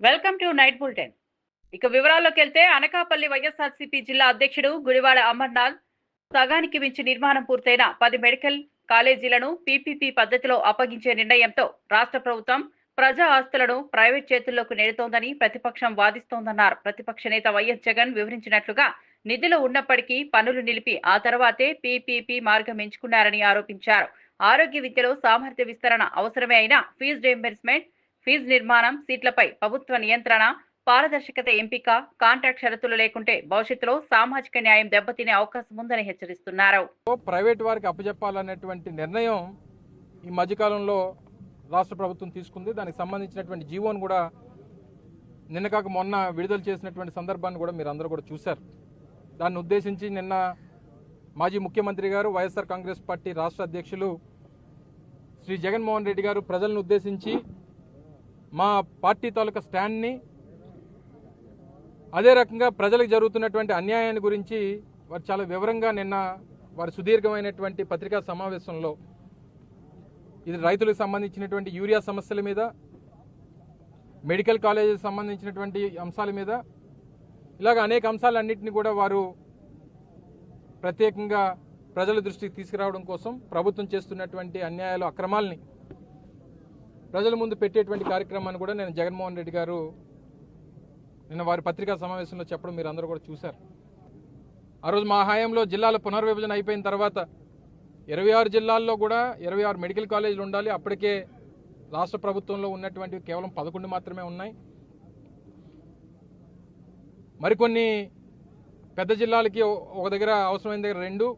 Welcome to night bulletin. ఇక వివరాల్లోకి వెళ్తే అనకాపల్లి వైఎస్ఆర్సీపీ జిల్లా అధ్యక్షుడు గుడివాడ అమర్నాథ్ సగానికి మించి నిర్మాణం పూర్తయిన 10 మెడికల్ కాలేజీలను పీపీపీ పద్ధతిలో అప్పగించే నిర్ణయంతో రాష్ట్ర ప్రభుత్వం ప్రజా ఆస్తులను ప్రైవేట్ చేతుల్లోకి నెడుతోందని ప్రతిపక్షం వాదిస్తోందన్నారు. ప్రతిపక్ష నేత వైఎస్ జగన్ వివరించినట్లుగా నిధులు ఉన్నప్పటికీ పనులు నిలిపి ఆ తర్వాతే పీపీపీ మార్గం ఎంచుకున్నారని ఆరోపించారు. ఆరోగ్య విద్యలో సామర్థ్య విస్తరణ అవసరమే అయినా ఫీజు రీయింబర్స్మెంట్, ఫీజు నిర్మాణం, సీట్లపై ప్రభుత్వ నియంత్రణ, పారదర్శకత ఎంపిక, కాంట్రాక్ట్ షరతులు లేకుంటే భవిష్యత్తులో సామాజిక న్యాయం దెబ్బతినే అవకాశం ఉందని హెచ్చరిస్తున్నారు. ప్రైవేట్ వారికి అప్పచెప్పాలనేటువంటి నిర్ణయం ఈ మధ్యకాలంలో రాష్ట్ర ప్రభుత్వం తీసుకుంది. దానికి సంబంధించినటువంటి జీవోను కూడా నిన్న కాక మొన్న విడుదల చేసినటువంటి సందర్భాన్ని కూడా మీరు అందరూ కూడా చూశారు. దాన్ని ఉద్దేశించి నిన్న మాజీ ముఖ్యమంత్రి గారు, వైఎస్ఆర్ కాంగ్రెస్ పార్టీ రాష్ట్ర అధ్యక్షులు శ్రీ జగన్మోహన్ రెడ్డి గారు ప్రజలను ఉద్దేశించి మా పార్టీ తాలూకా స్టాండ్ని, అదే రకంగా ప్రజలకు జరుగుతున్నటువంటి అన్యాయాన్ని గురించి వారు చాలా వివరంగా నిన్న వారి సుదీర్ఘమైనటువంటి పత్రికా సమావేశంలో ఇది రైతులకు సంబంధించినటువంటి యూరియా సమస్యల మీద, మెడికల్ కాలేజీకి సంబంధించినటువంటి అంశాల మీద, ఇలాగ అనేక అంశాలన్నింటినీ కూడా వారు ప్రత్యేకంగా ప్రజల దృష్టికి తీసుకురావడం కోసం ప్రభుత్వం చేస్తున్నటువంటి అన్యాయాలు, అక్రమాలని ప్రజల ముందు పెట్టేటువంటి కార్యక్రమాన్ని కూడా నేను జగన్మోహన్ రెడ్డి గారు నిన్న వారి పత్రికా సమావేశంలో చెప్పడం మీరు అందరూ కూడా చూశారు. ఆ రోజు మా హయాంలో జిల్లాల పునర్విభజన అయిపోయిన తర్వాత 26 జిల్లాల్లో కూడా 26 మెడికల్ కాలేజీలు ఉండాలి. అప్పటికే రాష్ట్ర ప్రభుత్వంలో ఉన్నటువంటి కేవలం 11 మాత్రమే ఉన్నాయి. మరికొన్ని పెద్ద జిల్లాలకి ఒక దగ్గర అవసరమైన దగ్గర 2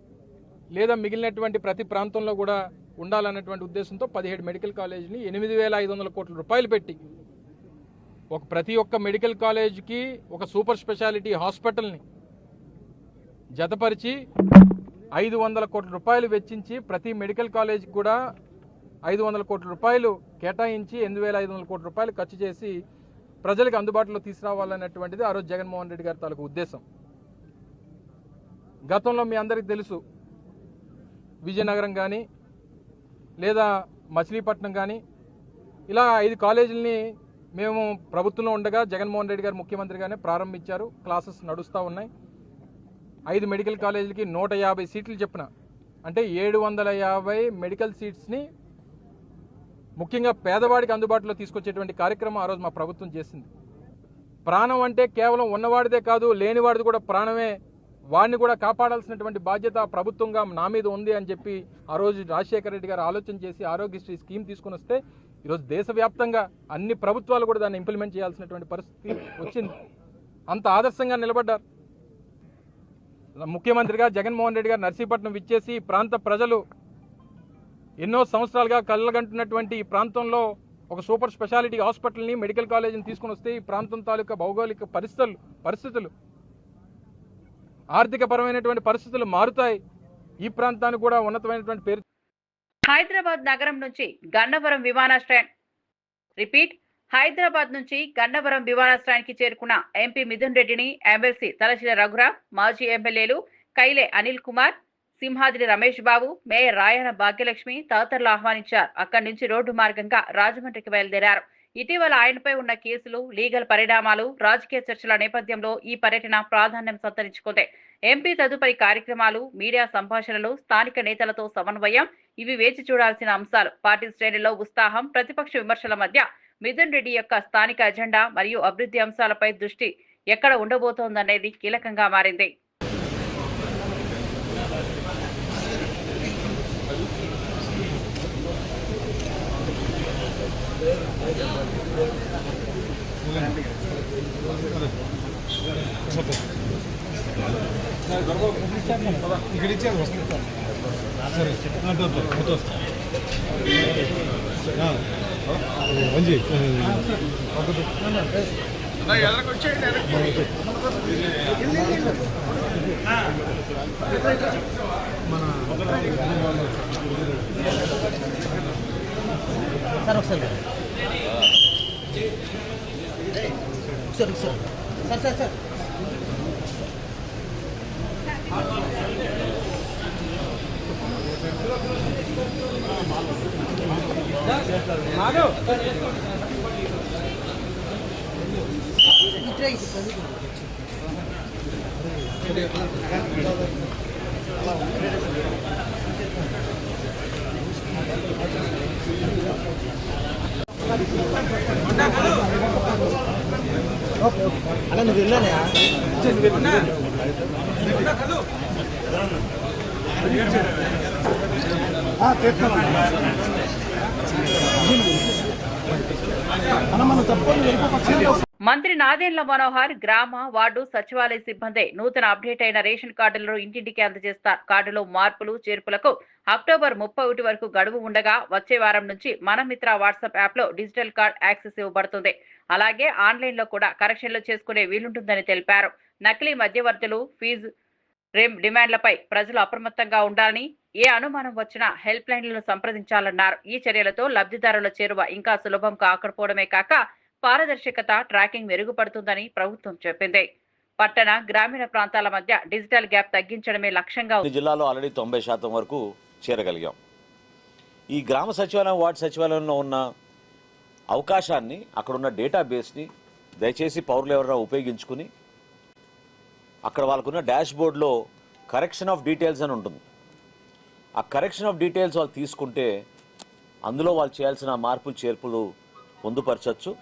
లేదా మిగిలినటువంటి ప్రతి ప్రాంతంలో కూడా ఉండాలన్నటువంటి ఉద్దేశంతో 17 మెడికల్ కాలేజీని 8,500 కోట్ల రూపాయలు పెట్టి ప్రతి ఒక్క మెడికల్ కాలేజీకి ఒక సూపర్ స్పెషాలిటీ హాస్పిటల్ని జతపరిచి 500 కోట్ల రూపాయలు వెచ్చించి ప్రతి మెడికల్ కాలేజీకి కూడా 500 కోట్ల రూపాయలు కేటాయించి 8,500 కోట్ల రూపాయలు ఖర్చు చేసి ప్రజలకు అందుబాటులో తీసుకురావాలన్నటువంటిది ఆ రోజు జగన్మోహన్ రెడ్డి గారి తాలూకు ఉద్దేశం. గతంలో మీ అందరికీ తెలుసు, విజయనగరం కానీ లేదా మచిలీపట్నం కానీ ఇలా 5 కాలేజీలని మేము ప్రభుత్వంలో ఉండగా జగన్మోహన్ రెడ్డి గారు ముఖ్యమంత్రిగానే ప్రారంభించారు. క్లాసెస్ నడుస్తూ ఉన్నాయి. 5 మెడికల్ కాలేజీలకి 150 సీట్లు చెప్పిన, అంటే 750 మెడికల్ సీట్స్ని ముఖ్యంగా పేదవాడికి అందుబాటులో తీసుకొచ్చేటువంటి కార్యక్రమం ఆ రోజు మా ప్రభుత్వం చేసింది. ప్రాణం అంటే కేవలం ఉన్నవాడిదే కాదు, లేనివాడిది కూడా ప్రాణమే. వాడిని కూడా కాపాడాల్సినటువంటి బాధ్యత ప్రభుత్వంగా నా మీద ఉంది అని చెప్పి ఆ రోజు రాజశేఖర రెడ్డి గారు ఆలోచన చేసి ఆరోగ్యశ్రీ స్కీమ్ తీసుకుని వస్తే ఈరోజు దేశవ్యాప్తంగా అన్ని ప్రభుత్వాలు కూడా దాన్ని ఇంప్లిమెంట్ చేయాల్సినటువంటి పరిస్థితి వచ్చింది. అంత ఆదర్శంగా నిలబడ్డారు. ముఖ్యమంత్రిగా జగన్మోహన్ రెడ్డి గారు నర్సీపట్నం విచ్చేసి ప్రాంత ప్రజలు ఎన్నో సంవత్సరాలుగా కళ్ళగంటున్నటువంటి ఈ ప్రాంతంలో ఒక సూపర్ స్పెషాలిటీ హాస్పిటల్ని, మెడికల్ కాలేజీని తీసుకుని వస్తే ఈ ప్రాంతం తాలూకా భౌగోళిక పరిస్థితులు, ఆర్థిక పరమైనటువంటి పరిస్థితులు మారుతాయి. ఈ ప్రాంతానికి కూడా ఉన్నతమైనటువంటి పేరు. హైదరాబాద్ నగరం నుంచి గన్నవరం విమానాశ్రయానికి చేరుకున్న ఎంపీ మిథున్ రెడ్డిని ఎమ్మెల్సీ తలశిల రఘురాం, మాజీ ఎమ్మెల్యేలు కైలే అనిల్ కుమార్, సింహాద్రి రమేష్ బాబు, మేయర్ రాయన భాగ్యలక్ష్మి తదితరులు ఆహ్వానించారు. అక్కడి నుంచి రోడ్డు మార్గంగా రాజమండ్రికి బయలుదేరారు. ఇటీవల ఆయనపై ఉన్న కేసులు, లీగల్ పరిణామాలు, రాజకీయ చర్చల నేపథ్యంలో ఈ పర్యటన ప్రాధాన్యం సంతరించుకుంది. ఎంపీ తదుపరి కార్యక్రమాలు, మీడియా సంభాషణలు, స్థానిక నేతలతో సమన్వయం ఇవి వేచి చూడాల్సిన అంశాలు. పార్టీ శ్రేణుల్లో ఉత్సాహం, ప్రతిపక్ష విమర్శల మధ్య మిథున్ రెడ్డి యొక్క స్థానిక అజెండా మరియు అభివృద్ధి అంశాలపై దృష్టి ఎక్కడ ఉండబోతోందనేది కీలకంగా మారింది. సార్ మాధవ్ అలా నువ్వు వెళ్ళానా మంత్రి నాదెండ్ల మనోహర్ గ్రామ వార్డు సచివాలయ సిబ్బంది నూతన అప్డేట్ అయిన రేషన్ కార్డులను ఇంటింటికి అందజేస్తారు. కార్డులో మార్పులు చేర్పులకు అక్టోబర్ 31 వరకు గడువు ఉండగా వచ్చే వారం నుంచి మన మిత్ర వాట్సాప్ యాప్ లో డిజిటల్ కార్డ్ యాక్సెస్ ఇవ్వబడుతుంది. అలాగే ఆన్లైన్ లో కూడా కరెక్షన్లు చేసుకునే వీలుంటుందని తెలిపారు. నకిలీ మధ్యవర్తులు ఫీజు డిమాండ్లపై ప్రజలు అప్రమత్తంగా ఉండాలని, ఏ అనుమానం వచ్చినా హెల్ప్ లైన్లను సంప్రదించాలన్నారు. ఈ చర్యలతో లబ్ధిదారుల చేరువ ఇంకా సులభం కాకపోవడమే కాక పారదర్శకత, ట్రాకింగ్ మెరుగుపడుతుందని ప్రభుత్వం చెప్పింది. పట్టణ, గ్రామీణ ప్రాంతాల మధ్య డిజిటల్ గ్యాప్ తగ్గించడమే లక్ష్యంగా ఉంది. జిల్లాలో ఆల్రెడీ 90% వరకు చేరగలిగాం. ఈ గ్రామ సచివాలయం, వార్డు సచివాలయంలో ఉన్న అవకాశాన్ని, అక్కడున్న డేటాబేస్ని దయచేసి పౌరులు ఎవరైనా ఉపయోగించుకుని అక్కడ వాళ్ళకున్న డాష్ బోర్డ్లో కరెక్షన్ ఆఫ్ డీటెయిల్స్ అని ఉంటుంది. ఆ కరెక్షన్ ఆఫ్ డీటెయిల్స్ వాళ్ళు తీసుకుంటే అందులో వాళ్ళు చేయాల్సిన మార్పులు చేర్పులు పొందుపరచచ్చు.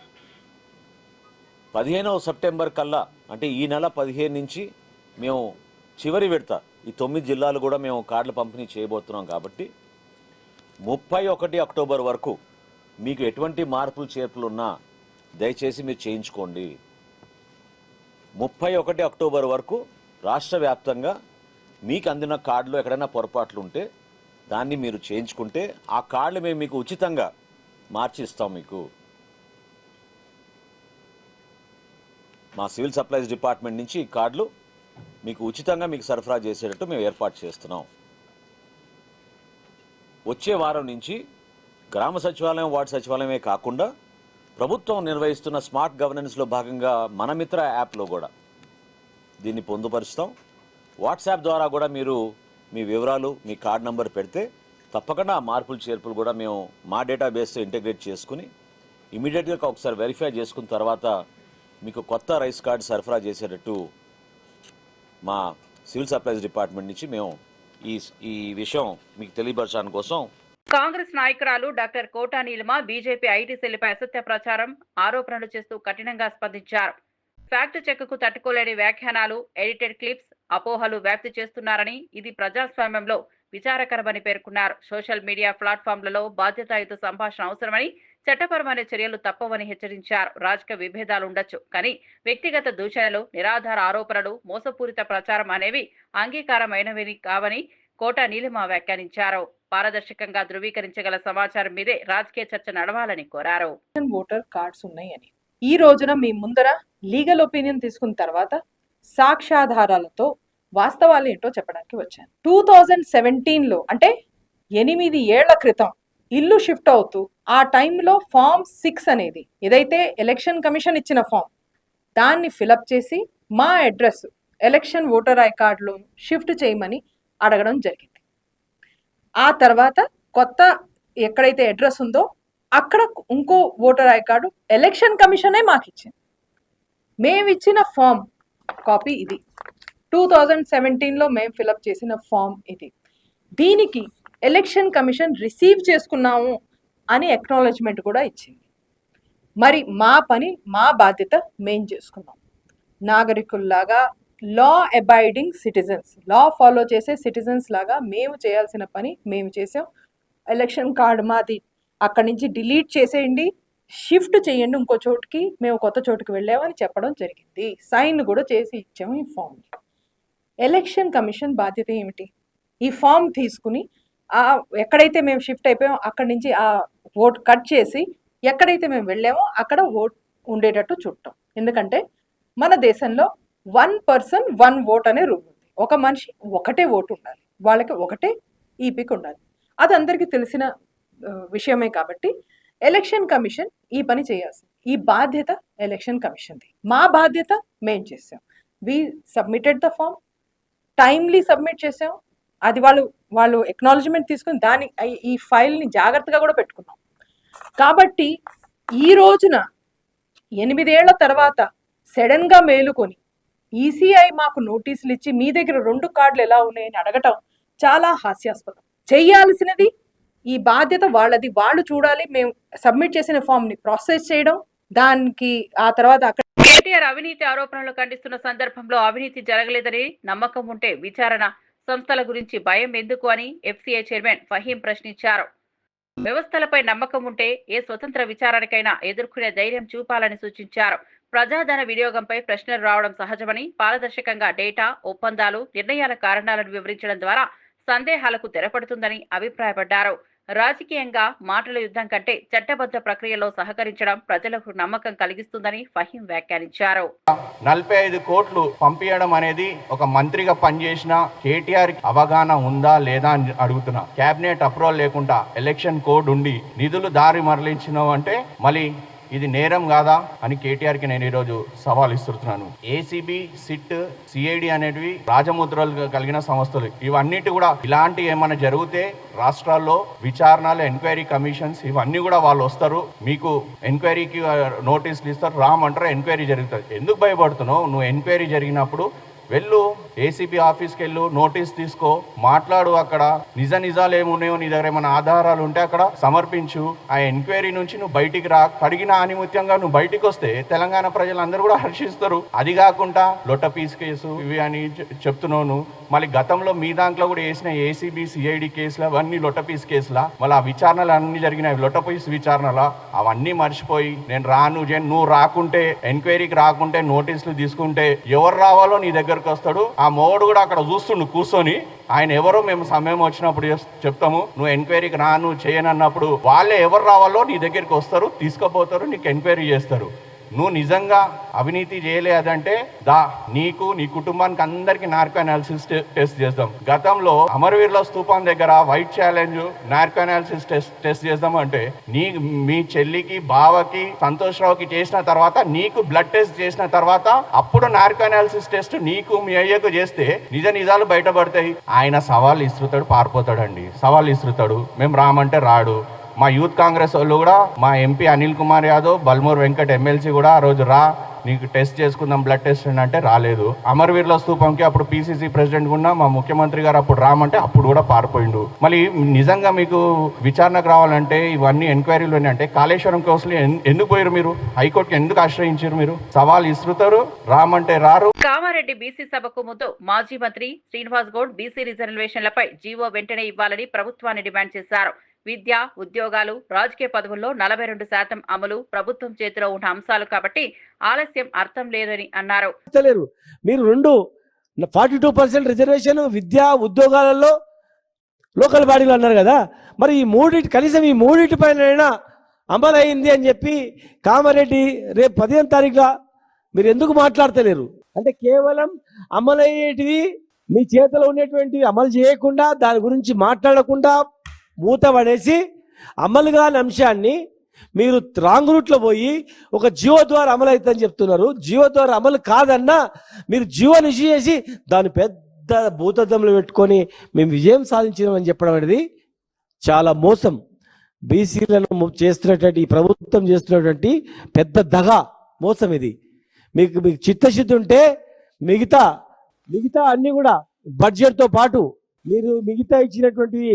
15వ సెప్టెంబర్ కల్లా, అంటే ఈ నెల 15 నుంచి మేము చివరి విడత ఈ 9 జిల్లాలు కూడా మేము కార్డుల పంపిణీ చేయబోతున్నాం. కాబట్టి 31 అక్టోబర్ వరకు మీకు ఎటువంటి మార్పులు చేర్పులు ఉన్నా దయచేసి మీరు చేయించుకోండి. 31 అక్టోబర్ వరకు రాష్ట్ర వ్యాప్తంగా మీకు అందిన కార్డులో ఎక్కడైనా పొరపాట్లు ఉంటే దాన్ని మీరు చేయించుకుంటే ఆ కార్డులు మేము మీకు ఉచితంగా మార్చి ఇస్తాం. మీకు మా సివిల్ సప్లైస్ డిపార్ట్మెంట్ నుంచి ఈ కార్డులు మీకు ఉచితంగా మీకు సరఫరా చేసేటట్టు మేము ఏర్పాటు చేస్తున్నాం. వచ్చే వారం నుంచి గ్రామ సచివాలయం, వార్డు సచివాలయమే కాకుండా ప్రభుత్వం నిర్వహిస్తున్న స్మార్ట్ గవర్నెన్స్లో భాగంగా మన మిత్ర యాప్లో కూడా దీన్ని పొందుపరుస్తాం. వాట్సాప్ ద్వారా కూడా మీరు మీ వివరాలు, మీ కార్డ్ నెంబర్ పెడితే తప్పకుండా ఆ మార్పులు చేర్పులు కూడా మేము మా డేటాబేస్తో ఇంటిగ్రేట్ చేసుకుని ఇమీడియట్గా ఒకసారి వెరిఫై చేసుకున్న తర్వాత మీకు కొత్త రైస్ కార్డు సరఫరా చేసేటట్టు మా సివిల్ సప్లైస్ డిపార్ట్మెంట్ నుంచి మేము ఈ విషయం మీకు తెలియపరచడానికి కోసం. కాంగ్రెస్ నాయకురాలు doctor Kota Neelima BJP IT సెల్పై అసత్య ప్రచారం, ఆరోపణలు చేస్తూ కఠినంగా స్పందించారు. ఫ్యాక్ట్ చెక్కు తట్టుకోలేని వ్యాఖ్యానాలు, ఎడిటెడ్ క్లిప్స్, అపోహలు వ్యాప్తి చేస్తున్నారని, ఇది ప్రజాస్వామ్యంలో విచారకరమని పేర్కొన్నారు. సోషల్ మీడియా ప్లాట్ఫామ్లలో బాధ్యతాయుత సంభాషణ అవసరమని, చట్టపరమైన చర్యలు తప్పవని హెచ్చరించారు. రాజకీయ విభేదాలు ఉండొచ్చు, కానీ వ్యక్తిగత దూషణలు, నిరాధార ఆరోపణలు, మోసపూరిత ప్రచారం అనేవి అంగీకారమైనవి కావని కోటా నీలిమ వ్యాఖ్యానించారు. పారదర్శకంగా ధృవీకరించగల సమాచారం మీదే రాజకీయ చర్చ నడవాలని కోరారు. ఓటర్ కార్డ్స్ ఉన్నాయని ఈ రోజున మీ ముందర లీగల్ ఒపీనియన్ తీసుకున్న తర్వాత సాక్ష్యాధారాలతో వాస్తవాలు ఏంటో చెప్పడానికి వచ్చాను. 2017లో అంటే 8 ఏళ్ల క్రితం ఇల్లు షిఫ్ట్ అవుతూ ఆ టైంలో ఫామ్ 6 అనేది ఏదైతే ఎలక్షన్ కమిషన్ ఇచ్చిన ఫామ్, దాన్ని ఫిలప్ చేసి మా అడ్రస్ ఎలక్షన్ ఓటర్ ఐ కార్డులో షిఫ్ట్ చేయమని అడగడం జరిగింది. ఆ తర్వాత కొత్త ఎక్కడైతే అడ్రస్ ఉందో అక్కడ ఇంకో ఓటర్ ఐ కార్డు ఎలక్షన్ కమిషనే మాకు ఇచ్చింది. మేము ఇచ్చిన ఫామ్ కాపీ ఇది. 2017లో మేము ఫిలప్ చేసిన ఫామ్ ఇది. దీనికి ఎలక్షన్ కమిషన్ రిసీవ్ చేసుకున్నాము అని అక్నాలెడ్జ్మెంట్ కూడా ఇచ్చింది. మరి మా పని, మా బాధ్యత మేం చేసుకున్నాం. నాగరికుల్లాగా, law abiding citizens, law follow చేసే సిటిజన్స్ లాగా మేము చేయాల్సిన పని మేము చేసాం. ఎలక్షన్ కార్డు మాది అక్కడి నుంచి డిలీట్ చేసేయండి, షిఫ్ట్ చేయండి ఇంకో చోటుకి, మేము కొత్త చోటుకి వెళ్ళామని చెప్పడం జరిగింది. సైన్ కూడా చేసి ఇచ్చాము ఈ ఫామ్. ఎలక్షన్ కమిషన్ బాధ్యత ఏమిటి? ఈ ఫామ్ తీసుకుని ఎక్కడైతే మేము షిఫ్ట్ అయిపోయామో అక్కడి నుంచి ఆ ఓట్ కట్ చేసి ఎక్కడైతే మేము వెళ్ళామో అక్కడ ఓట్ ఉండేటట్టు చూడటం. ఎందుకంటే మన దేశంలో 1 person 1 vote అనే రూల్ ఉంది. ఒక మనిషి ఒకటే ఓటు ఉండాలి, వాళ్ళకి ఒకటే ఈపిక్ ఉండాలి. అది అందరికీ తెలిసిన విషయమే. కాబట్టి ఎలక్షన్ కమిషన్ ఈ పని చేయాల్సింది. ఈ బాధ్యత ఎలక్షన్ కమిషన్ది. మా బాధ్యత మేం చేసాం. We submitted the form, timely submit చేసాం. అది వాళ్ళు ఎక్నాలజ్మెంట్ తీసుకుని దాని ఈ ఫైల్ని జాగ్రత్తగా కూడా పెట్టుకున్నాం. కాబట్టి ఈ రోజున 8 ఏళ్ల తర్వాత సడన్గా మేలుకొని ఈసీఐ మాకు నోటీసులు ఇచ్చి మీ దగ్గర 2 కార్డులు ఎలా ఉన్నాయని అడగటం చాలా హాస్యాస్పదం. చేయాల్సినది ఈ బాధ్యత వాళ్ళది, వాళ్ళు చూడాలి. మేము సబ్మిట్ చేసిన ఫామ్ని ప్రాసెస్ చేయడం, దానికి ఆ తర్వాత అక్కడ కేటీఆర్ అవినీతి ఆరోపణలు ఖండిస్తున్న సందర్భంలో అవినీతి జరగలేదని నమ్మకం ఉంటే విచారణ సంస్థల గురించి భయం ఎందుకు అని ఎఫ్సీఐ చైర్మన్ ఫహీం ప్రశ్నించారు. వ్యవస్థలపై నమ్మకం ఉంటే ఏ స్వతంత్ర విచారణకైనా ఎదుర్కొనే ధైర్యం చూపాలని సూచించారు. ప్రజాధన వినియోగంపై ప్రశ్నలు రావడం సహజమని, పారదర్శకంగా డేటా, ఒప్పందాలు, నిర్ణయాల కారణాలను వివరించడం ద్వారా సందేహాలకు తెరపడుతుందని అభిప్రాయపడ్డారు. రాజకీయంగా మాటల యుద్ధం కంటే చట్టబద్ధ ప్రక్రియలో సహకరించడం ప్రజలకు నమ్మకం కలిగిస్తుందని ఫహీం వ్యాఖ్యానించారు. 45 కోట్లు పంపించడం అనేది ఒక మంత్రిగా పనిచేసిన కేటీఆర్ అవగాహన ఉందా లేదా అని అడుగుతున్నా. కేబినెట్ అప్రూవల్ లేకుండా ఎలక్షన్ కోడ్ ఉండి నిధులు దారి మరలించినావు అంటే మళ్ళీ ఇది నేరం కాదా అని కేటీఆర్కి నేను ఈరోజు సవాల్ ఇస్తున్నాను. ఏసీబీ, సిట్, సిఐడి అనేటివి రాజముద్రలు కలిగిన సంస్థలు. ఇవన్నిటి కూడా ఇలాంటి ఏమైనా జరిగితే రాష్ట్రాల్లో విచారణలు, ఎంక్వైరీ కమిషన్స్ ఇవన్నీ కూడా వాళ్ళు వస్తారు, మీకు ఎంక్వైరీకి నోటీసులు ఇస్తారు, రామంటారు, ఎంక్వైరీ జరుగుతుంది. ఎందుకు భయపడుతున్నావు? నువ్వు ఎంక్వైరీ జరిగినప్పుడు వెళ్ళు, ఏసీబీ ఆఫీస్కి వెళ్ళు, నోటీస్ తీసుకో, మాట్లాడు. అక్కడ నిజాలు ఏమున్నాయో నీ దగ్గర ఏమైనా ఆధారాలు ఉంటే అక్కడ సమర్పించు. ఆ ఎంక్వైరీ నుంచి నువ్వు బయటికి రా. కడిగిన ఆనిముత్యంగా నువ్వు బయటికి వస్తే తెలంగాణ ప్రజలందరూ కూడా హర్షిస్తారు. అది కాకుండా లొట్టపీస్ కేసు ఇవి అని చెప్తున్నావు. మళ్ళీ గతంలో మీ దాంట్లో కూడా వేసిన ఏసీబీ, సిఐడి కేసులు అవన్నీ లొట్టపీస్ కేసులా? మళ్ళీ ఆ విచారణలు అన్ని జరిగినాయి లొట్టపీస్ విచారణలా? అవన్నీ మర్చిపోయి నేను రాను, నువ్వు రాకుంటే, ఎంక్వైరీకి రాకుంటే, నోటీసులు తీసుకుంటే ఎవరు రావాలో నీ దగ్గరకు వస్తాడు. ఆ మోడు కూడా అక్కడ చూస్తుండు కూర్చొని. ఆయన ఎవరో మేము సమయం వచ్చినప్పుడు చెప్తాము, నువ్వు ఎంక్వైరీకి రా, నువ్వు చేయనన్నప్పుడు వాళ్ళే ఎవరు రావాలో నీ దగ్గరికి వస్తారు, తీసుకుపోతారు, నీకు ఎంక్వైరీ చేస్తారు. నువ్వు నిజంగా అవినీతి చేయలేదంటే నీకు, నీ కుటుంబానికి అందరికి నార్కో అనాలిసిస్ టెస్ట్ చేద్దాం. గతంలో అమరవీరుల స్తూపం దగ్గర white challenge narco analysis test చేద్దాం అంటే మీ చెల్లికి, బావకి, సంతోష్ రావుకి చేసిన తర్వాత నీకు బ్లడ్ టెస్ట్ చేసిన తర్వాత అప్పుడు నార్కో అనాలిసిస్ టెస్ట్ నీకు, మీ అయ్యకు చేస్తే నిజాలు బయటపడతాయి. ఆయన సవాల్ ఇస్తుతాడు, పారిపోతాడండి. సవాల్ ఇస్తుతాడు, మేము రామంటే రాడు. మా యూత్ కాంగ్రెస్ వాళ్ళు కూడా, మా ఎంపీ అనిల్ కుమార్ యాదవ్, బల్మూర్ వెంకట్ ఎమ్మెల్సీ కూడా ఆ రోజు రా, నీకు టెస్ట్ చేసుకుందాం, బ్లడ్ టెస్ట్ అంటే రాలేదు. అమరవీరుల స్తూపంకి అప్పుడు పీసీసీ ప్రెసిడెంట్ కూడా మా ముఖ్యమంత్రి గారు అప్పుడు రామంటే అప్పుడు కూడా పారిపోయిండు. మళ్ళీ నిజంగా మీకు విచారణకు రావాలంటే ఇవన్నీ ఎంక్వైరీలు అంటే కాళేశ్వరం కోసం ఎందుకు పోయారు మీరు? హైకోర్టుకి ఎందుకు ఆశ్రయించారు మీరు? సవాల్ ఇస్తుతారు, రామంటే రారు. కామారెడ్డి బీసీ సభకు ముందు మాజీ మంత్రి శ్రీనివాస్ గౌడ్ బీసీ రిజర్వేషన్లపై జీవో వెంటనే ఇవ్వాలని ప్రభుత్వాన్ని డిమాండ్ చేశారు. విద్య, ఉద్యోగాలు, రాజకీయ పదవుల్లో 42% అమలు ప్రభుత్వం చేతిలో ఉన్న అంశాలు కాబట్టి ఆలస్యం అర్థం లేదని అన్నారు. మీరు 42% రిజర్వేషన్ విద్య, ఉద్యోగాలలో లోకల్ బాడీలు అన్నారు కదా, మరి ఈ కనీసం ఈ మూడింటి పైన అమలు అయింది అని చెప్పి కామారెడ్డి రేపు 15వ తారీఖున మీరు ఎందుకు మాట్లాడతలేరు? అంటే కేవలం అమలయ్యేటివి మీ చేతిలో ఉన్నటువంటి అమలు చేయకుండా, దాని గురించి మాట్లాడకుండా మూత పడేసి అమలు కాని అంశాన్ని మీరు రాంగ్ రూట్లో పోయి ఒక జియో ద్వారా అమలు అవుతుందని చెప్తున్నారు. జియో ద్వారా అమలు కాదన్నా మీరు జియోని ఇష్యూ చేసి దాన్ని పెద్ద భూతద్దంలో పెట్టుకొని మేము విజయం సాధించినామని చెప్పడం అనేది చాలా మోసం. బీసీలను చేస్తున్నటువంటి ఈ ప్రభుత్వం చేస్తున్నటువంటి పెద్ద దగా, మోసం ఇది. మీకు చిత్తశుద్ధి ఉంటే మిగతా అన్నీ కూడా బడ్జెట్తో పాటు మీరు మిగతా ఇచ్చినటువంటివి,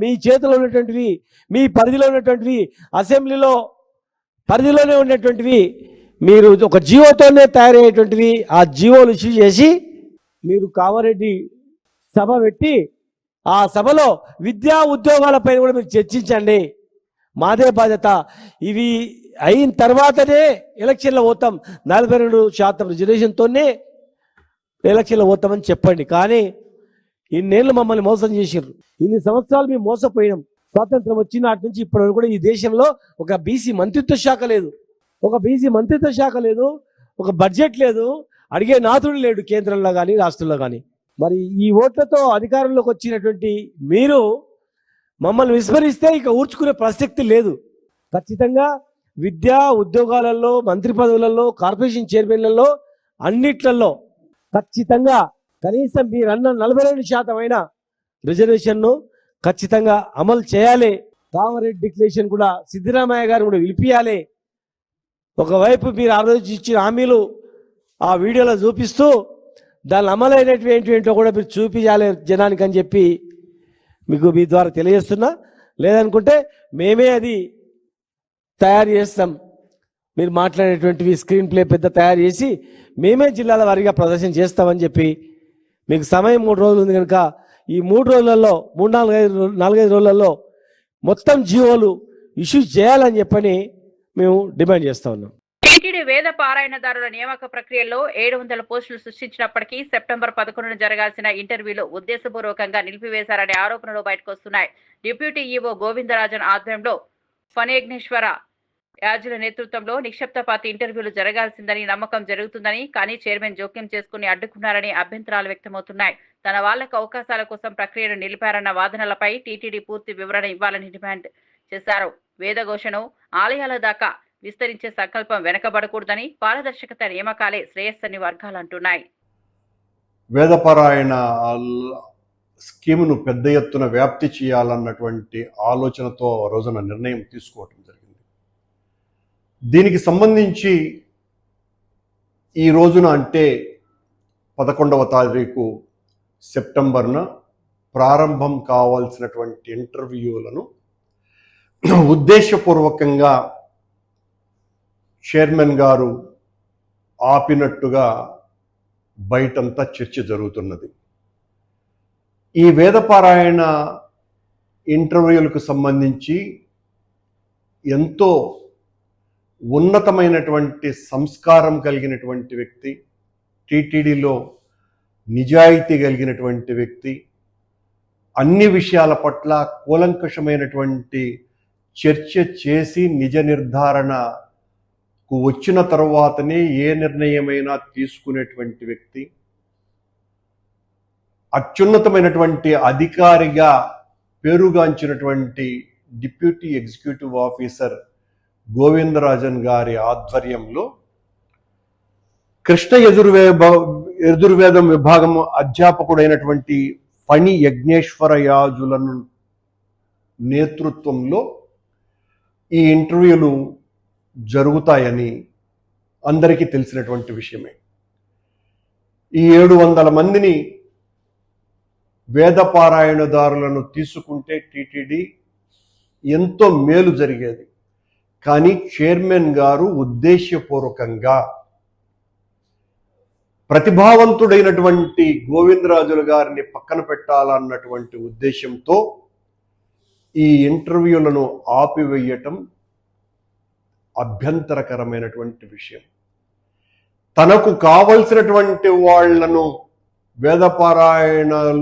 మీ చేతిలో ఉన్నటువంటివి, మీ పరిధిలో ఉన్నటువంటివి, అసెంబ్లీలో పరిధిలోనే ఉన్నటువంటివి, మీరు ఒక జియోతోనే తయారయ్యేటువంటివి, ఆ జియోలు ఇష్యూ చేసి మీరు కామారెడ్డి సభ పెట్టి ఆ సభలో విద్యా ఉద్యోగాలపైన కూడా మీరు చర్చించండి. మాదే బాధ్యత. ఇవి అయిన తర్వాతనే ఎలక్షన్లో పోతాం, 42% రిజర్వేషన్తోనే ఎలక్షన్లో పోతామని చెప్పండి. కానీ ఇన్నేళ్ళు మమ్మల్ని మోసం చేసారు. ఇన్ని సంవత్సరాలు మేము మోసపోయినాం. స్వాతంత్రం వచ్చిన నాటి నుంచి ఇప్పటి వరకు కూడా ఈ దేశంలో ఒక బీసీ మంత్రిత్వ శాఖ లేదు, ఒక బడ్జెట్ లేదు, అడిగే నాథుడు లేడు కేంద్రంలో కానీ రాష్ట్రంలో కానీ. మరి ఈ ఓట్లతో అధికారంలోకి వచ్చినటువంటి మీరు మమ్మల్ని విస్మరిస్తే ఇక ఊర్చుకునే ప్రసక్తి లేదు. ఖచ్చితంగా విద్యా ఉద్యోగాలలో, మంత్రి పదవులలో, కార్పొరేషన్ చైర్మన్లలో అన్నిట్లలో ఖచ్చితంగా కనీసం మీరన్న 42% అయిన రిజర్వేషన్ను ఖచ్చితంగా అమలు చేయాలి. కామారెడ్డి డిక్లరేషన్ కూడా సిద్ధరామయ్య గారు కూడా పిలిపియాలి. ఒకవైపు మీరు ఆలోచించిన హామీలు ఆ వీడియోలో చూపిస్తూ దాని అమలైనటువంటి ఏంటో కూడా మీరు చూపించాలి జనానికి అని చెప్పి మీకు మీ ద్వారా తెలియజేస్తున్నా. లేదనుకుంటే మేమే అది తయారు చేస్తాం. మీరు మాట్లాడేటువంటివి స్క్రీన్ ప్లే పెద్ద తయారు చేసి మేమే జిల్లాల వారీగా ప్రదర్శన చేస్తామని చెప్పి మీకు సమయం 3 రోజులు ఉంది కనుక ఈ 3 రోజులలో 4-5 రోజులలో మొత్తం జీవోలు ఇష్యూ చేయాలని చెప్పని మేము డిమాండ్ చేస్తా ఉన్నాం. టీటీడీ వేద పారాయణదారుల నియామక ప్రక్రియలో 700 పోస్టులు సృష్టించినప్పటికీ సెప్టెంబర్ 11న జరగాల్సిన ఇంటర్వ్యూలు ఉద్దేశపూర్వకంగా నిలిపివేశారనే ఆరోపణలు బయటకు వస్తున్నాయి. డిప్యూటీ ఈవో గోవిందరాజన్ ఆధ్వర్యంలో ఫణేగ్నేశ్వర యాజుల నేతృత్వంలో నిక్షిప్తపాతి ఇంటర్వ్యూలు జరగాల్సిందని నమ్మకం జరుగుతుందని, కానీ చైర్మన్ జోక్యం చేసుకుని అడ్డుకున్నారని అభ్యంతరాలు వ్యక్తమవుతున్నాయి. తన వాళ్లకు అవకాశాల కోసం ప్రక్రియను నిలిపారన్న వాదనలపై టీటీడీ పూర్తి వివరణ ఇవ్వాలని డిమాండ్ చేశారు. వేదఘోషను ఆలయాల దాకా విస్తరించే సంకల్పం వెనకబడకూడదని, పారదర్శకత నియామకాలే శ్రేయస్సని వర్గాలు అంటున్నాయి. వేదపారాయణ స్కీమును పెద్ద ఎత్తున వ్యాప్తి చేయాలన్నటువంటి ఆలోచనతో రోజున నిర్ణయం తీసుకోవటం జరిగింది. దీనికి సంబంధించి ఈ రోజున అంటే 11వ తారీఖు సెప్టెంబర్న ప్రారంభం కావాల్సినటువంటి ఇంటర్వ్యూలను ఉద్దేశపూర్వకంగా చైర్మన్ గారు ఆపినట్టుగా బయటంతా చర్చ జరుగుతున్నది. ఈ వేదపారాయణ ఇంటర్వ్యూలకు సంబంధించి ఎంతో ఉన్నతమైనటువంటి సంస్కారం కలిగినటువంటి వ్యక్తి, టీటీడీలో నిజాయితీ కలిగినటువంటి వ్యక్తి, అన్ని విషయాల పట్ల కూలంకషమైనటువంటి చర్చ చేసి నిజ నిర్ధారణకు వచ్చిన తర్వాతనే ఏ నిర్ణయమైనా తీసుకునేటువంటి వ్యక్తి, అత్యున్నతమైనటువంటి అధికారిగా పేరుగాంచినటువంటి డిప్యూటీ ఎగ్జిక్యూటివ్ ఆఫీసర్ గోవిందరాజన్ గారి ఆధ్వర్యంలో కృష్ణ యజుర్వేదం విభాగం అధ్యాపకుడైనటువంటి ఫణి యజ్ఞేశ్వర యాజులను నేతృత్వంలో ఈ ఇంటర్వ్యూలు జరుగుతాయని అందరికీ తెలిసినటువంటి విషయమే. ఈ 700 మందిని వేదపారాయణదారులను తీసుకుంటే టీటీడీ ఎంతో మేలు జరిగేది. కానీ చైర్మన్ గారు ఉద్దేశపూర్వకంగా ప్రతిభావంతుడైనటువంటి గోవిందరాజుల గారిని పక్కన పెట్టాలన్నటువంటి ఉద్దేశంతో ఈ ఇంటర్వ్యూలను ఆపివేయటం అభ్యంతరకరమైనటువంటి విషయం. తనకు కావలసినటువంటి వాళ్లను వేదపారాయణదారులుగా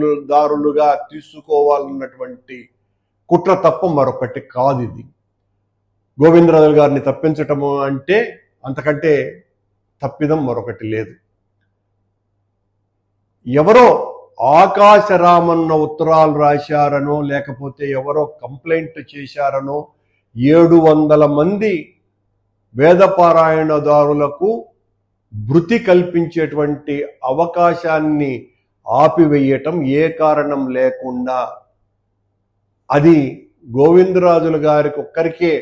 తీసుకోవాలన్నటువంటి కుట్ర తప్ప మరొకటి కాదు. ఇది గోవిందరాజుల గారిని తప్పించటము అంటే అంతకంటే తప్పిదం మరొకటి లేదు. ఎవరో ఆకాశరామన్న ఉత్తరాలు రాశారనో లేకపోతే ఎవరో కంప్లైంట్ చేశారనో 700 మంది వేదపారాయణదారులకు భృతి కల్పించేటువంటి అవకాశాన్ని ఆపివేయటం ఏ కారణం లేకుండా అది గోవిందరాజుల గారికి ఒక్కరికే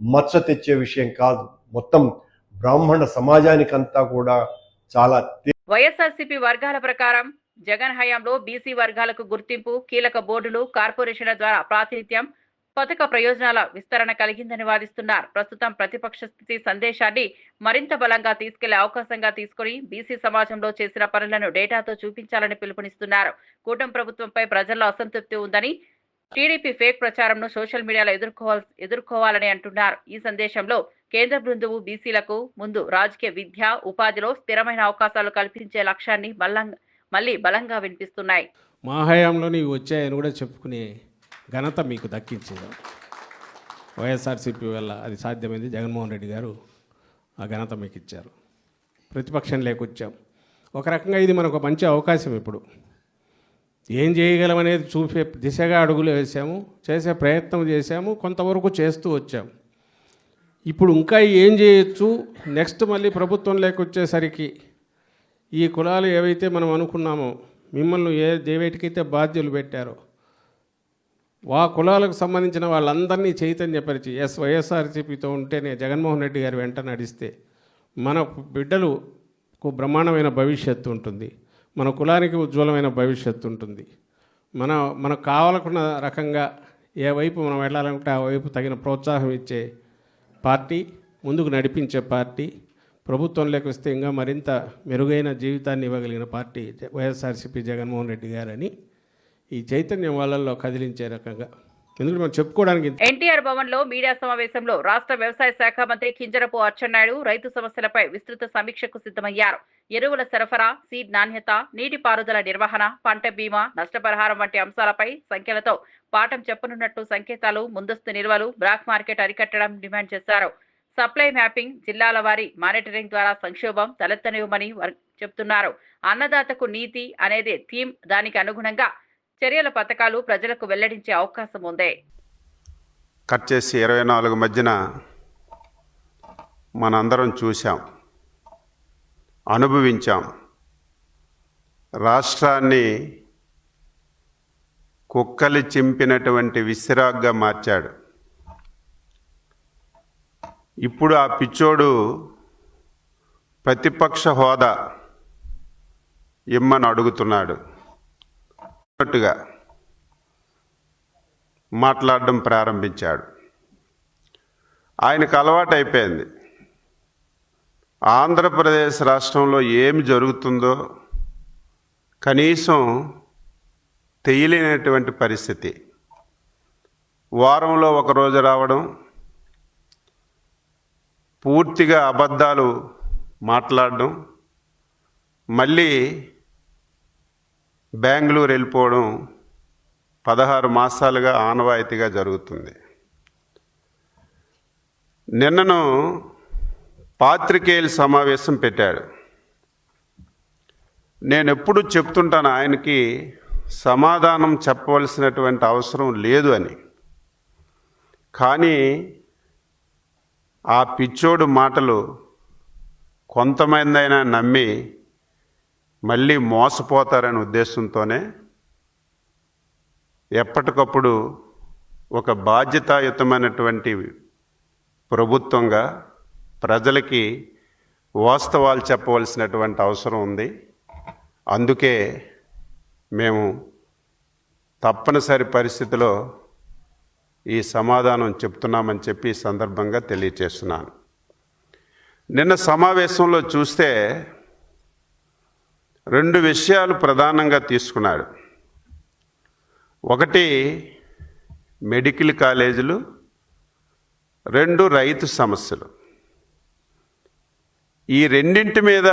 మచ్చ తెచ్చే విషయం కాదు, మొత్తం బ్రాహ్మణ సమాజానికంతా కూడా చాలా. వైఎస్ఆర్సీపీ వర్గాల ప్రకారం జగన్ హయాంలో బీసీ వర్గాలకు గుర్తింపు, కీలక బోర్డులు, కార్పొరేషన్ల ద్వారా ప్రాతినిధ్యం, పథక ప్రయోజనాల విస్తరణ కలిగిందని వాదిస్తున్నారు. ప్రస్తుతం ప్రతిపక్ష స్థితి సందేశాన్ని మరింత బలంగా తీసుకెళ్లే అవకాశంగా తీసుకుని బీసీ సమాజంలో చేసిన పనులను డేటాతో చూపించాలని పిలుపునిస్తున్నారు. కూటమి ప్రభుత్వంపై ప్రజల్లో అసంతృప్తి ఉందని, టీడీపీ ఫేక్ ప్రచారంను సోషల్ మీడియాలో ఎదుర్కోవాలని అంటున్నారు. ఈ సందేశంలో కేంద్ర బృందువు బీసీలకు ముందు రాజకీయ, విద్య, ఉపాధిలో స్థిరమైన అవకాశాలు కల్పించే లక్ష్యాన్ని మళ్ళీ బలంగా వినిపిస్తున్నాయి. మా హయాంలో నీవు వచ్చాయని కూడా చెప్పుకునే ఘనత మీకు దక్కించేది. వైఎస్ఆర్సీపీ వల్ల అది సాధ్యమైంది. జగన్మోహన్ రెడ్డి గారు ఆ ఘనత మీకు ఇచ్చారు. ప్రతిపక్షం లేకొచ్చాం. ఒక రకంగా ఇది మనకు మంచి అవకాశం. ఇప్పుడు ఏం చేయగలమనేది చూపే దిశగా అడుగులు వేసాము, చేసే ప్రయత్నం చేశాము, కొంతవరకు చేస్తూ వచ్చాము. ఇప్పుడు ఇంకా ఏం చేయొచ్చు, నెక్స్ట్ మళ్ళీ ప్రభుత్వం లేకొచ్చేసరికి ఈ కులాలు ఏవైతే మనం అనుకున్నామో, మిమ్మల్ని దేవేటికైతే బాధ్యులు పెట్టారో ఆ కులాలకు సంబంధించిన వాళ్ళందరినీ చైతన్యపరిచి వైఎస్ఆర్సీపీతో ఉంటేనే జగన్మోహన్ రెడ్డి గారు వెంట నడిస్తే మన బిడ్డలు బ్రహ్మాండమైన భవిష్యత్తు ఉంటుంది, మన కులానికి ఉజ్వలమైన భవిష్యత్తు ఉంటుంది. మనకు కావాలనుకున్న రకంగా ఏ వైపు మనం వెళ్ళాలంటే ఆ వైపు తగిన ప్రోత్సాహం ఇచ్చే పార్టీ, ముందుకు నడిపించే పార్టీ, ప్రభుత్వంలోకి వస్తే ఇంకా మరింత మెరుగైన జీవితాన్ని ఇవ్వగలిగిన పార్టీ వైఎస్ఆర్సీపీ జగన్మోహన్ రెడ్డి గారని ఈ చైతన్యం వాళ్ళల్లో కదిలించే రకంగా, ఎందుకంటే మనం చెప్పుకోవడానికి. ఎన్టీఆర్ భవన్ లో మీడియా సమావేశంలో రాష్ట్ర వ్యవసాయ శాఖ మంత్రి కింజరపు అచ్చెన్నాయుడు రైతు సమస్యలపై విస్తృత సమీక్షకు సిద్ధమయ్యారు. ఎరువుల సరఫరా, సీడ్ నాణ్యత, నీటిపారుదల నిర్వహణ, పంట బీమా, నష్టపరిహారం వంటి అంశాలపై సంఖ్యలతో పాఠం చెప్పనున్నట్టు సంకేతాలు, ముందస్తు నిల్వలు, బ్లాక్ మార్కెట్ అరికట్టడం డిమాండ్ చేశారు. సప్లై మ్యాపింగ్, జిల్లాల వారీ మానిటరింగ్ ద్వారా సంక్షోభం తలెత్తనివ్వమని చెప్తున్నారు. అన్నదాతకు నీతి అనేది థీమ్. దానికి అనుగుణంగా చర్యల పథకాలు ప్రజలకు వెల్లడించే అవకాశం ఉంది. కట్ చేసి 24 మధ్యన మనందరం చూసాం, అనుభవించాం. రాష్ట్రాన్ని కుక్కలి చింపినటువంటి విసిరాగ్గా మార్చాడు. ఇప్పుడు ఆ పిచ్చోడు ప్రతిపక్ష హోదా ఇమ్మని అడుగుతున్నాడు అన్నట్టుగా మాట్లాడడం ప్రారంభించాడు. ఆయనకు అలవాటు అయిపోయింది. ఆంధ్రప్రదేశ్ రాష్ట్రంలో ఏమి జరుగుతుందో కనీసం తెలియలేనటువంటి పరిస్థితి. వారంలో ఒకరోజు రావడం, పూర్తిగా అబద్ధాలు మాట్లాడడం, మళ్ళీ బెంగళూరు వెళ్ళిపోవడం 16 మాసాలుగా ఆనవాయితీగా జరుగుతుంది. నిన్నను పాత్రికేయుల సమావేశం పెట్టాడు. నేను ఎప్పుడు చెప్తుంటాను ఆయనకి సమాధానం చెప్పవలసినటువంటి అవసరం లేదు అని. కానీ ఆ పిచ్చోడు మాటలు కొంతమందైనా నమ్మి మళ్ళీ మోసపోతారనే ఉద్దేశంతోనే ఎప్పటికప్పుడు ఒక బాధ్యతాయుతమైనటువంటి ప్రభుత్వంగా ప్రజలకి వాస్తవాలు చెప్పవలసినటువంటి అవసరం ఉంది. అందుకే మేము తప్పనిసరి పరిస్థితిలో ఈ సమాధానం చెప్తున్నామని చెప్పి ఈ సందర్భంగా తెలియచేస్తున్నాను. నిన్న సమావేశంలో చూస్తే 2 విషయాలు ప్రధానంగా తీసుకున్నాడు. ఒకటి మెడికల్ కాలేజీలు, 2 రైతు సమస్యలు. ఈ రెండింటి మీద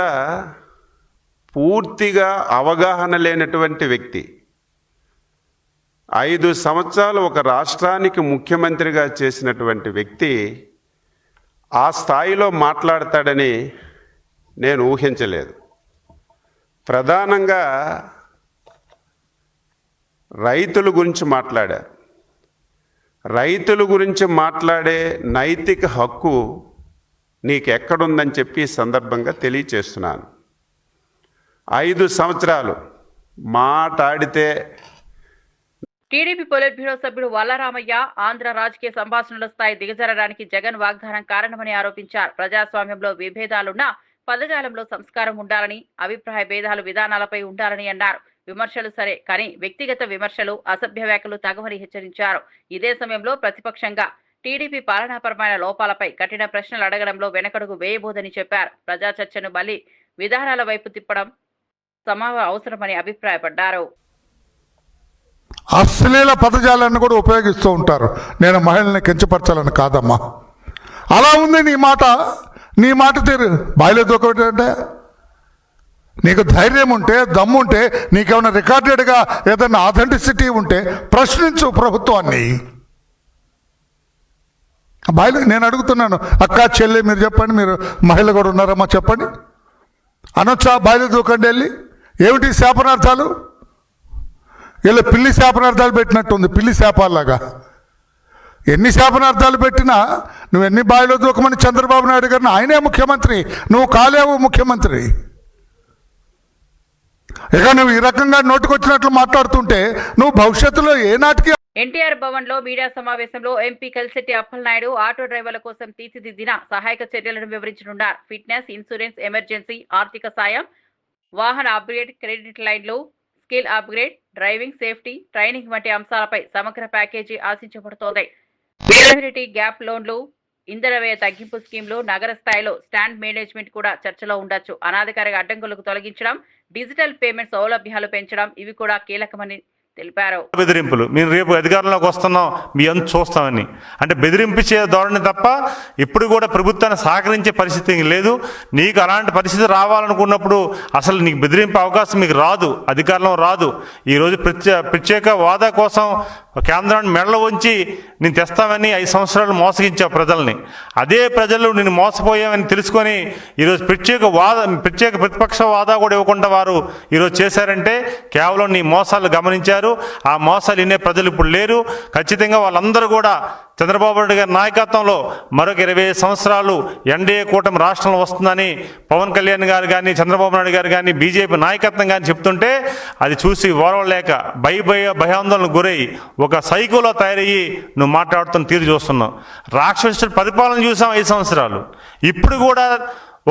పూర్తిగా అవగాహన లేనటువంటి వ్యక్తి 5 సంవత్సరాలు ఒక రాష్ట్రానికి ముఖ్యమంత్రిగా చేసినటువంటి వ్యక్తి ఆ స్థాయిలో మాట్లాడతాడని నేను ఊహించలేదు. ప్రధానంగా రైతుల గురించి మాట్లాడారు. రైతుల గురించి మాట్లాడే నైతిక హక్కు నీకెక్కడుందని చెప్పి ఈ సందర్భంగా తెలియచేస్తున్నాను. 5 సంవత్సరాలు మాట్లాడితే. టీడీపీ పొలిట్ బ్యూరో సభ్యుడు వల్లరామయ్య ఆంధ్ర రాజకీయ సంభాషణల స్థాయి దిగజారడానికి జగన్ వాగ్దానం కారణమని ఆరోపించారు. ప్రజాస్వామ్యంలో విభేదాలున్నా పదజాలంలో సంస్కారం ఉండాలని, అభిప్రాయ భేదాలు విధానాలపై ఉండాలని అన్నారు. విమర్శలు సరే, కానీ వ్యక్తిగత విమర్శలు, అసభ్య వ్యాఖ్యలు తగవని హెచ్చరించారు. ఇదే సమయంలో ప్రతిపక్షంగా టీడీపీ పాలనాపరమైన లోపాలపై కఠిన ప్రశ్నలు అడగడంలో వెనకడుగు వేయబోదని చెప్పారు. ప్రజా చర్చను మళ్లీ విధానాల వైపు తిప్పడం అవసరమని అభిప్రాయపడ్డారు. అశ్లీల పదజాలాన్ని కూడా ఉపయోగిస్తూ ఉంటారు. నేను మహిళల్ని కించపరచాలని కాదమ్మా. అలా ఉంది నీ మాట తీరు. బాయిలో దూకబెట్టే నీకు ధైర్యం ఉంటే, దమ్ముంటే, నీకేమైనా రికార్డెడ్గా ఏదైనా ఆథెంటిసిటీ ఉంటే ప్రశ్నించు ప్రభుత్వాన్ని. బాయిలో నేను అడుగుతున్నాను, అక్క చెల్లి మీరు చెప్పండి, మీరు మహిళ కూడా ఉన్నారమ్మా చెప్పండి, అనొచ్చా? బాయిలో దూకండి వెళ్ళి. ఏమిటి శాపనార్థాలు? వీళ్ళు పిల్లి శాపనార్థాలు పెట్టినట్టుంది, పిల్లి శాపాల్లాగా. ఎన్ని శాపనార్థాలు పెట్టినా నువ్వు ఎన్ని బాయిలో దూకమని చంద్రబాబు నాయుడు గారిని, ఆయనే ముఖ్యమంత్రి, నువ్వు కాలేవు ముఖ్యమంత్రి. ఇక నువ్వు ఈ రకంగా నోటుకొచ్చినట్లు మాట్లాడుతుంటే నువ్వు భవిష్యత్తులో ఏ నాటికి ఎన్టీఆర్ భవన్ లో మీడియా సమావేశంలో ఎంపీ కలిశెట్టి అప్పలనాయుడు ఆటో డ్రైవర్ల కోసం తీర్చిదిద్దిన సహాయక చర్యలను వివరించనున్నారు. ఫిట్నెస్, ఇన్సూరెన్స్, ఎమర్జెన్సీ, ఆర్థిక సాయం, వాహన అప్గ్రేడ్, క్రెడిట్ లైన్లు, skill upgrade, driving safety, training వంటి అంశాలపై సమగ్ర ప్యాకేజీ ఆశించబడుతోంది. కమ్యూనిటీ గ్యాప్ లోన్లు, ఇంధన వ్యయ తగ్గింపు స్కీమ్లు, నగర స్థాయిలో స్టాండ్ మేనేజ్మెంట్ కూడా చర్చలో ఉండొచ్చు. అనాధికారిక అడ్డంకులకు తొలగించడం, డిజిటల్ పేమెంట్ సౌలభ్యాలు పెంచడం ఇవి కూడా కీలకమని తెలిపారు. బెదిరింపులు, మేము రేపు అధికారంలోకి వస్తున్నాం, మీ అంత చూస్తామని అంటే బెదిరింపించే ధోరణి తప్ప ఇప్పుడు కూడా ప్రభుత్వాన్ని సహకరించే పరిస్థితి లేదు. నీకు అలాంటి పరిస్థితి రావాలనుకున్నప్పుడు అసలు నీకు బెదిరింపే అవకాశం మీకు రాదు, అధికారంలో రాదు. ఈరోజు ప్రత్యేక హోదా కోసం కేంద్రాన్ని మెడలో ఉంచి నేను తెస్తామని 5 సంవత్సరాలు మోసగించావు ప్రజల్ని. అదే ప్రజలు నేను మోసపోయామని తెలుసుకొని ఈరోజు ప్రత్యేక ప్రతిపక్ష హోదా కూడా ఇవ్వకుండా వారు ఈరోజు చేశారంటే కేవలం నీ మోసాలు గమనించారు. ఆ మోసాలు ఇన్నే ప్రజలు ఇప్పుడు లేరు. ఖచ్చితంగా వాళ్ళందరూ కూడా చంద్రబాబు నాయుడు గారి నాయకత్వంలో మరొక 25 సంవత్సరాలు ఎన్డీఏ కూటమి రాష్ట్రంలో వస్తుందని పవన్ కళ్యాణ్ గారు కానీ, చంద్రబాబు నాయుడు గారు కానీ, బీజేపీ నాయకత్వం కానీ చెప్తుంటే అది చూసి ఓర్వలేక భయాందోళనకు గురయ్యి ఒక సైకోలో తయారయ్యి నువ్వు మాట్లాడుతున్న తీరు చూస్తున్నావు. రాక్షసుడు పరిపాలన చూసాం 5 సంవత్సరాలు. ఇప్పుడు కూడా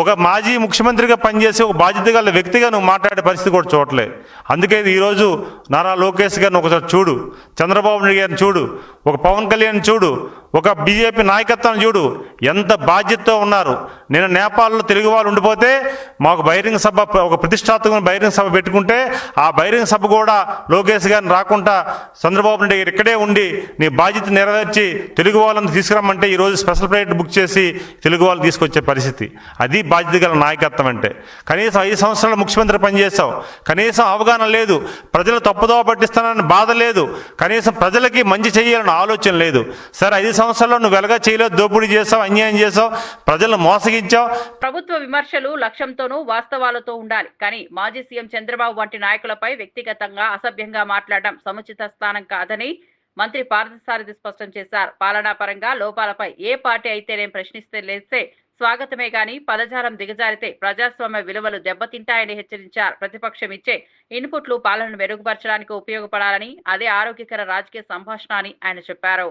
ఒక మాజీ ముఖ్యమంత్రిగా పనిచేసి ఒక బాధ్యత గల వ్యక్తిగా నువ్వు మాట్లాడే పరిస్థితి కూడా చూడలే. అందుకే ఈరోజు నారా లోకేష్ గారిని ఒకసారి చూడు, చంద్రబాబు నాయుడు గారిని చూడు, ఒక పవన్ కళ్యాణ్ చూడు, ఒక బీజేపీ నాయకత్వం చూడు, ఎంత బాధ్యతతో ఉన్నారు. నేను నేపాల్లో తెలుగు వాళ్ళు ఉండిపోతే మాకు బహిరంగ సభ, ఒక ప్రతిష్టాత్మకమైన బహిరంగ సభ పెట్టుకుంటే ఆ బహిరంగ సభ కూడా లోకేష్ గారిని రాకుండా చంద్రబాబు నాయుడు గారు ఇక్కడే ఉండి నీ బాధ్యత నెరవేర్చి తెలుగు వాళ్ళని తీసుకురమ్మంటే ఈరోజు స్పెషల్ ఫ్లైట్ బుక్ చేసి తెలుగు వాళ్ళు తీసుకొచ్చే పరిస్థితి. అది బాధ్యత గల నాయకత్వం అంటే. కనీసం 5 సంవత్సరాలు ముఖ్యమంత్రి పనిచేసావు, కనీసం అవగాహన లేదు, ప్రజలు తప్పుదోవ పట్టిస్తానని బాధ లేదు, కనీసం ప్రజలకి మంచి చేయాలని ఆలోచన లేదు. సరే 5 సంవత్సరాల్లో నువ్వు వెలగా చేయలేదు, దోపిడీ చేసావు, అన్యాయం చేసావు, ప్రజలను మోసగించావు. ప్రభుత్వ విమర్శలు లక్ష్యంతోనూ వాస్తవాలతో ఉండాలి. కానీ మాజీ సీఎం చంద్రబాబు వంటి నాయకులపై వ్యక్తిగతంగా అసభ్యంగా మాట్లాడడం సముచిత స్థానం కాదని మంత్రి పార్థసారథి స్పష్టం చేశారు. పాలనా పరంగా లోపాలపై ఏ పార్టీ అయితేనేం ప్రశ్నిస్తే స్వాగతమే గాని పదజాలం దిగజారితే ప్రజాస్వామ్య విలువలు దెబ్బతింటాయని హెచ్చరించారు. ప్రతిపక్షం ఇచ్చే ఇన్పుట్లు పాలనను మెరుగుపరచడానికి ఉపయోగపడాలని, అదే ఆరోగ్యకర రాజకీయ సంభాషణ అని ఆయన చెప్పారు.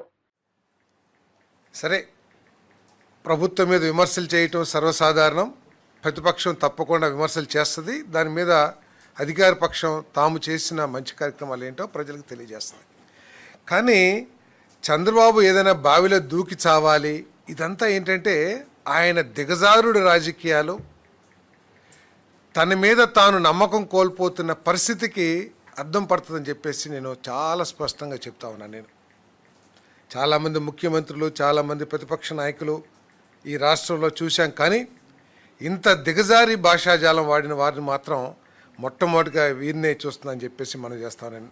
సరే, ప్రభుత్వం మీద విమర్శలు చేయటం సర్వసాధారణం. ప్రతిపక్షం తప్పకుండా విమర్శలు చేస్తుంది. దాని మీద అధికార పక్షం తాము చేసిన మంచి కార్యక్రమాలు ఏంటో ప్రజలకు తెలియజేస్తుంది. కానీ చంద్రబాబు ఏదైనా బావిలో దూకి చావాలి, ఇదంతా ఏంటంటే ఆయన దిగజారుడు రాజకీయాలు, తన మీద తాను నమ్మకం కోల్పోతున్న పరిస్థితికి అద్దం పడుతుందని చెప్పేసి నేను చాలా స్పష్టంగా చెప్తా ఉన్నాను. నేను చాలామంది ముఖ్యమంత్రులు, చాలామంది ప్రతిపక్ష నాయకులు ఈ రాష్ట్రంలో చూశాం. కానీ ఇంత దిగజారి భాషాజాలం వాడిన వారిని మాత్రం మొట్టమొదటిగా వీరినే చూస్తుందని చెప్పేసి మనం చేస్తానని.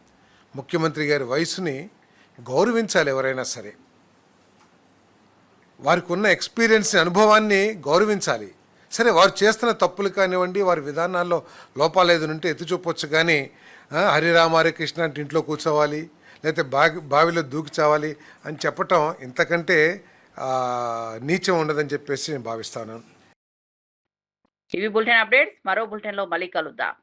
ముఖ్యమంత్రి గారి వయసుని గౌరవించాలి ఎవరైనా సరే. వారికి ఉన్న ఎక్స్పీరియన్స్ని, అనుభవాన్ని గౌరవించాలి. సరే, వారు చేస్తున్న తప్పులు కానివ్వండి, వారి విధానాల్లో లోపాలు ఏదైనా ఉంటే ఎత్తి చూపొచ్చు. కానీ హరిరామ హరే కృష్ణ అంటే ఇంట్లో కూర్చోవాలి, లేకపోతే బావిలో దూకి చావాలి అని చెప్పటం ఇంతకంటే నీచం ఉండదని చెప్పేసి నేను భావిస్తాను. టీవీ బులెటిన్ అప్డేట్స్ మరో బులెటిన్లో మళ్ళీ కలుద్దాం.